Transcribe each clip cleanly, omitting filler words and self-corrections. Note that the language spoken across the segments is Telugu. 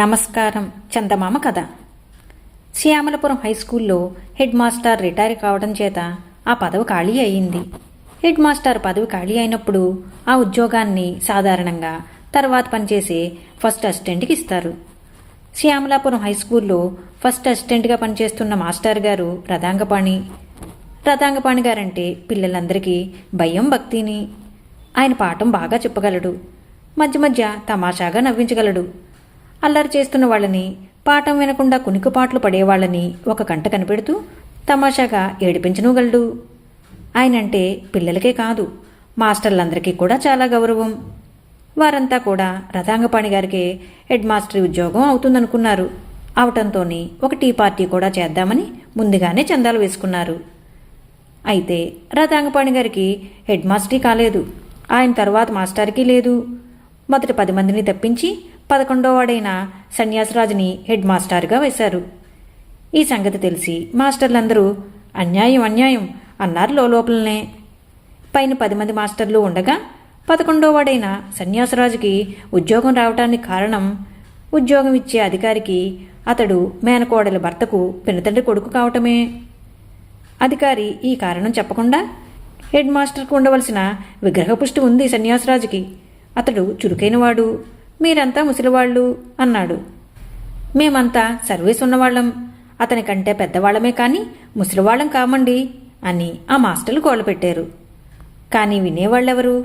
నమస్కారం. చందమామ కథ. శ్యామలపురం హైస్కూల్లో హెడ్ మాస్టర్ రిటైర్ కావడం చేత ఆ పదవి ఖాళీ అయింది. హెడ్ మాస్టర్ పదవి ఖాళీ అయినప్పుడు ఆ ఉద్యోగాన్ని సాధారణంగా తర్వాత పనిచేసే ఫస్ట్ అసిస్టెంట్కి ఇస్తారు. శ్యామలాపురం హైస్కూల్లో ఫస్ట్ అసిస్టెంట్గా పనిచేస్తున్న మాస్టర్ గారు రథాంగపాణి. రథాంగపాణి గారంటే పిల్లలందరికీ భయం, భక్తిని. ఆయన పాఠం బాగా చెప్పగలడు. మధ్య మధ్య తమాషాగా నవ్వించగలడు. అల్లరి చేస్తున్న వాళ్ళని, పాఠం వినకుండా కునికిపాట్లు పడేవాళ్ళని ఒక కంట కనిపెడుతూ తమాషాగా ఏడిపించనుగలడు. ఆయనంటే పిల్లలకే కాదు, మాస్టర్లందరికీ కూడా చాలా గౌరవం. వారంతా కూడా రథాంగపాణి గారికే హెడ్ మాస్టర్ ఉద్యోగం అవుతుందనుకున్నారు. అవటంతోనే ఒక టీ పార్టీ కూడా చేద్దామని ముందుగానే చందాలు వేసుకున్నారు. అయితే రథాంగపాణి గారికి హెడ్ మాస్టరీ కాలేదు. ఆయన తర్వాత మాస్టర్కి లేదు. మొదటి 10 మందిని తప్పించి 11వ వాడైన సన్యాసరాజుని హెడ్ మాస్టర్గా వేశారు. ఈ సంగతి తెలిసి మాస్టర్లందరూ అన్యాయం అన్యాయం అన్నారు లోపలనే. పైన 10 మంది మాస్టర్లు ఉండగా 11వ వాడైన సన్యాసరాజుకి ఉద్యోగం రావటానికి కారణం, ఉద్యోగం ఇచ్చే అధికారికి అతడు మేనకోడలి భర్తకు పినతండ్రి కొడుకు కావటమే. అధికారి ఈ కారణం చెప్పకుండా హెడ్ మాస్టర్కు ఉండవలసిన విగ్రహపుష్టి ఉంది సన్యాసరాజుకి. అతడు చురుకైనవాడు, మీరంతా ముసలివాళ్ళు అన్నాడు. మేమంతా సర్వీస్ ఉన్నవాళ్ళం, అతని కంటే పెద్దవాళ్లమే కానీ ముసలివాళ్ళం కామండి అని ఆ మాస్టర్లు గోలపెట్టారు. కానీ వినేవాళ్ళెవరు?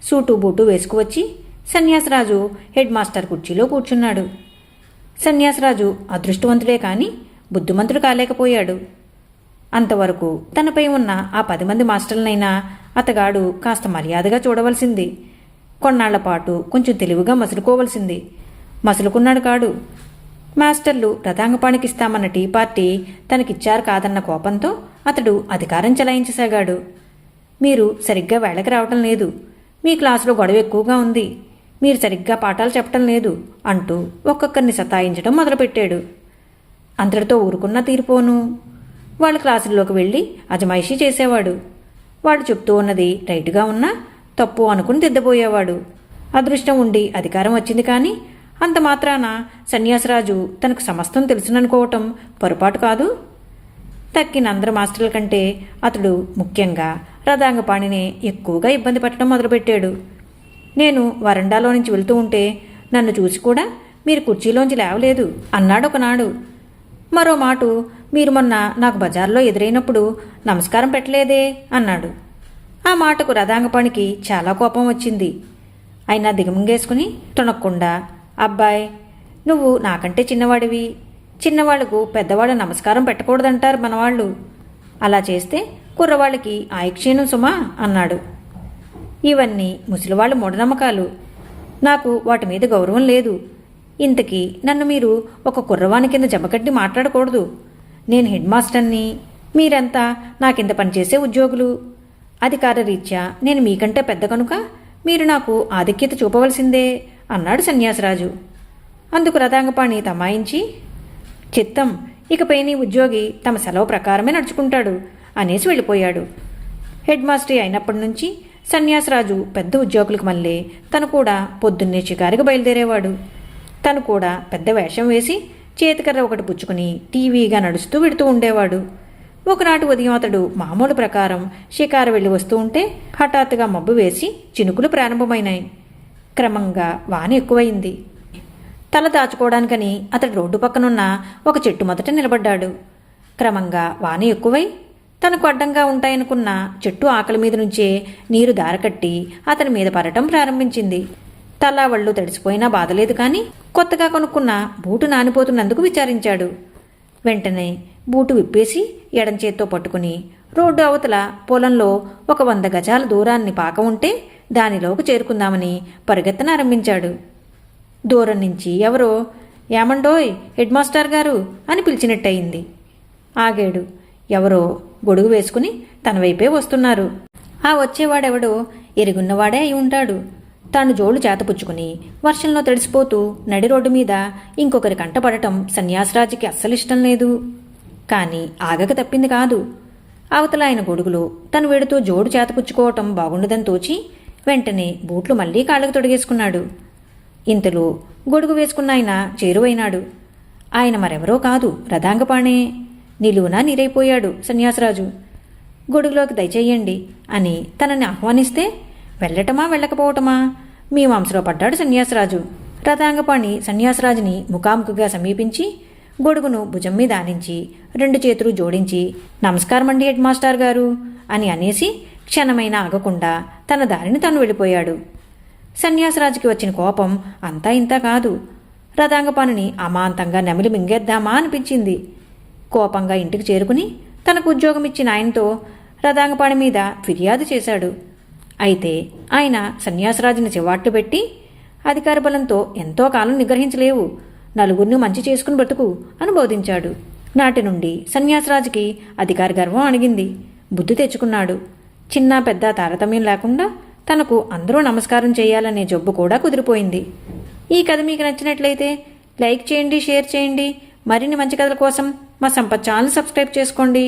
Suit boot వేసుకువచ్చి Sanyasiraju head master కుర్చీలో కూర్చున్నాడు. సన్యాసరాజు అదృష్టవంతుడే కానీ బుద్ధిమంతుడు కాలేకపోయాడు. అంతవరకు తనపై ఉన్న ఆ 10 మంది మాస్టర్లనైనా అతగాడు కాస్త మర్యాదగా చూడవలసింది. కొన్నాళ్లపాటు కొంచెం తెలివిగా మసులుకోవలసింది. మసులుకున్నాడు కాడు. మాస్టర్లు రథాంగపాణికిస్తామన్న టీ పార్టీ తనకిచ్చారు కాదన్న కోపంతో అతడు అధికారం చెలాయించసాగాడు. మీరు సరిగ్గా వేళకి రావటం లేదు, మీ క్లాసులో గొడవ ఎక్కువగా ఉంది, మీరు సరిగ్గా పాఠాలు చెప్పటం లేదు అంటూ ఒక్కొక్కరిని సతాయించడం మొదలుపెట్టాడు. అంతటితో ఊరుకున్నా తీరిపోను. వాళ్ళ క్లాసుల్లోకి వెళ్ళి అజమాయిషీ చేసేవాడు. వాడు చెప్తూ ఉన్నది రైటుగా ఉన్నా తప్పు అనుకుని దిద్దబోయేవాడు. అదృష్టం ఉండి అధికారం వచ్చింది కానీ అంత మాత్రాన సన్యాసరాజు తనకు సమస్తం తెలుసుననుకోవటం పొరపాటు కాదు. తక్కిన అందరు మాస్టర్ల కంటే అతడు ముఖ్యంగా రథాంగపాణినే ఎక్కువగా ఇబ్బంది పెట్టడం మొదలుపెట్టాడు. నేను వరండాలో నుంచి వెళ్తూ ఉంటే నన్ను చూసి కూడా మీరు కుర్చీలోంచి లేవలేదు అన్నాడు ఒకనాడు. మరో మాట, మీరు మొన్న నాకు బజార్లో ఎదురైనప్పుడు నమస్కారం పెట్టలేదే అన్నాడు. ఆ మాటకు రథాంగపాణికి చాలా కోపం వచ్చింది. అయినా దిగమింగేసుకుని తొణక్కుండా, అబ్బాయ్, నువ్వు నాకంటే చిన్నవాడివి, చిన్నవాళ్లకు పెద్దవాళ్ళు నమస్కారం పెట్టకూడదంటారు మనవాళ్ళు, అలా చేస్తే కుర్రవాళ్ళకి ఆయుక్షీణం సుమా అన్నాడు. ఇవన్నీ ముసలివాళ్ళ మూఢనమ్మకాలు, నాకు వాటి మీద గౌరవం లేదు. ఇంతకీ నన్ను మీరు ఒక కుర్రవాని కింద జమకట్టి మాట్లాడకూడదు. నేను హెడ్ మాస్టర్ని, మీరంతా నా కింద పనిచేసే ఉద్యోగులు. అధికార రీత్యా నేను మీకంటే పెద్ద కనుక మీరు నాకు ఆధిక్యత చూపవలసిందే అన్నాడు సన్యాసరాజు. అందుకు రథాంగపాణి తమాయించి, చిత్తం, ఇకపై నీ ఉద్యోగి తమ సెలవు ప్రకారమే నడుచుకుంటాడు అనేసి వెళ్ళిపోయాడు. హెడ్ మాస్టరీ అయినప్పటి నుంచి సన్యాసరాజు పెద్ద ఉద్యోగులకు మళ్ళీ తను కూడా పొద్దున్నే షికారుకు బయలుదేరేవాడు. తను కూడా పెద్ద వేషం వేసి చేతికర్ర ఒకటి పుచ్చుకుని టీవీగా నడుస్తూ వెడుతూ ఉండేవాడు. ఒకనాటి ఉదయం అతడు మామూలు ప్రకారం షికారు వెళ్ళి వస్తూ ఉంటే హఠాత్తుగా మబ్బు వేసి చినుకులు ప్రారంభమైనాయి. క్రమంగా వాన ఎక్కువైంది. తల దాచుకోవడానికని అతడు రోడ్డు పక్కనున్న ఒక చెట్టు మొదట నిలబడ్డాడు. క్రమంగా వాన ఎక్కువై తనకు అడ్డంగా ఉంటాయనుకున్న చెట్టు ఆకలి మీద నుంచే నీరు దారకట్టి అతని మీద పడటం ప్రారంభించింది. తలా వళ్ళు తడిసిపోయినా బాధలేదు కానీ కొత్తగా కొనుక్కున్న బూటు నానిపోతున్నందుకు విచారించాడు. వెంటనే బూటు విప్పేసి ఎడం చేత్తో పట్టుకుని రోడ్డు అవతల పొలంలో ఒక 100 గజాల దూరాన్ని పాక ఉంటే దానిలోకి చేరుకుందామని పరిగెత్తనారంభించాడు. దూరం నుంచి ఎవరో ఏమండోయ్ హెడ్ మాస్టర్ గారు అని పిలిచినట్టయింది. ఆగాడు. ఎవరో గొడుగు వేసుకుని తన వైపే వస్తున్నారు. ఆ వచ్చేవాడెవడో ఎరుగున్నవాడే అయి ఉంటాడు. తాను జోళ్లు చేతపుచ్చుకుని వర్షంలో తడిసిపోతూ నడి రోడ్డు మీద ఇంకొకరి కంట పడటం సన్యాసరాజుకి అస్సలిష్టం లేదు. కానీ ఆగక తప్పింది కాదు. అవతల ఆయన గొడుగులో తను వెడుతూ జోడు చేతపుచ్చుకోవటం బాగుండదని తోచి వెంటనే బూట్లు మళ్లీ కాళ్ళకు తొడిగేసుకున్నాడు. ఇంతలో గొడుగు వేసుకున్న ఆయన చేరువైనాడు. ఆయన మరెవరో కాదు, రథాంగపాణే. నిలువునా నీరైపోయాడు సన్యాసరాజు. గొడుగులోకి దయచేయండి అని తనని ఆహ్వానిస్తే వెళ్ళటమా వెళ్ళకపోవటమా మీ వంశలో పడ్డాడు సన్యాసరాజు. రథాంగపాణి సన్యాసరాజుని ముఖాముఖిగా సమీపించి గొడుగును భుజం మీద ఆనించి 2 చేతులు జోడించి నమస్కారమండి హెడ్ మాస్టర్ గారు అని అనేసి క్షణమైనా ఆగకుండా తన దారిని తను వెళ్ళిపోయాడు. సన్యాసరాజుకి వచ్చిన కోపం అంతా ఇంతా కాదు. రథాంగపాణిని అమాంతంగా నెమిలి మింగేద్దామా అనిపించింది. కోపంగా ఇంటికి చేరుకుని తనకు ఉద్యోగం ఇచ్చిన ఆయనతో రథాంగపాణి మీద ఫిర్యాదు చేశాడు. అయితే ఆయన సన్యాసరాజుని చివాట్లు పెట్టి, అధికార బలంతో ఎంతో కాలం నిగ్రహించలేవు, నలుగురిని మంచి చేసుకుని బ్రతుకు అని బోధించాడు. నాటి నుండి సన్యాసరాజుకి అధికార గర్వం అణిగింది. బుద్ధి తెచ్చుకున్నాడు. చిన్న పెద్ద తారతమ్యం లేకుండా తనకు అందరూ నమస్కారం చేయాలనే జబ్బు కూడా కుదిరిపోయింది. ఈ కథ మీకు నచ్చినట్లయితే లైక్ చేయండి, షేర్ చేయండి. మరిన్ని మంచి కథల కోసం మా సంపత్ ఛానల్ సబ్స్క్రైబ్ చేసుకోండి.